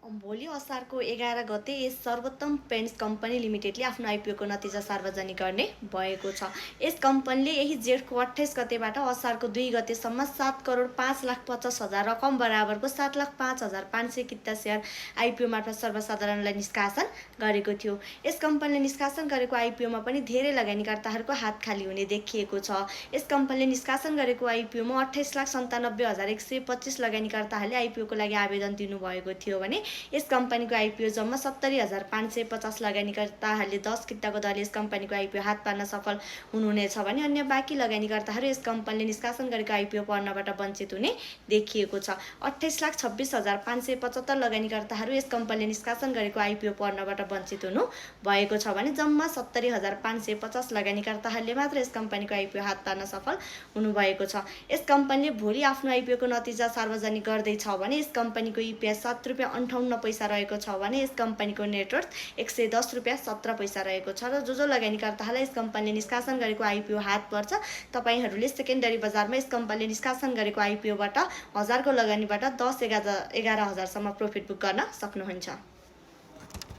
भोलि असारको 11 गते यस सर्वोत्तम पेन्ट्स कम्पनी लिमिटेडले आफ्नो आइपिओको नतिजा सार्वजनिक गर्ने भएको छ। यस कम्पनीले यही जेठको 28 गतेबाट असारको 2 गतेसम्म 7,05,50,000 रकम बराबरको 7,05,500 किता सेयर आइपिओ मार्फत सर्वसाधारणलाई निष्कासन गरेको थियो। यस कम्पनीले निष्कासन गरेको आइपिओमा पनि धेरै लगानीकर्ताहरूको हात खाली हुने देखिएको छ। यस कम्पनीले निष्कासन गरेको आइपिओमा 28,97,125 लगानीकर्ताहरूले आइपिओको लागि आवेदन दिनुभएको थियो भने यस कम्पनीको आइपिओ जम्मा 70,550 लगानीकर्ताहरूले 10 किताको दरले यस कम्पनीको आइपिओ हात पार्न सफल हुनुहुनेछ भने अन्य बाँकी लगानीकर्ताहरू यस कम्पनीले निष्कासन गरेको आइपिओ पर्नबाट वञ्चित हुने देखिएको छ। 28,26,575 लगानीकर्ताहरू यस कम्पनीले निष्कासन गरेको आइपिओ पर्नबाट वञ्चित हुनु भएको छ भने जम्मा 70,550 लगानीकर्ताहरूले मात्र यस कम्पनीको आइपिओ हात पार्न सफल हुनुभएको छ। यस कम्पनीले भोलि आफ्नो आइपिओको नतिजा सार्वजनिक गर्दैछ भने यस कम्पनीको इपिएस ₹7.58 रहेको छ भने यस कम्पनीको नेटवर्थ ₹110.17 रहेको छ र जो लगानीकर्ताहरूलाई यस कम्पनीले निष्कासन गरेको आइपिओ हात पर्छ तपाईहरूले सेकेन्डरी बजारमा यस कम्पनीले निष्कासन गरेको आइपिओबाट 1000 को लगानीबाट 10-11 हजारसम्म प्रफिट बुक गर्न सक्नुहुन्छ।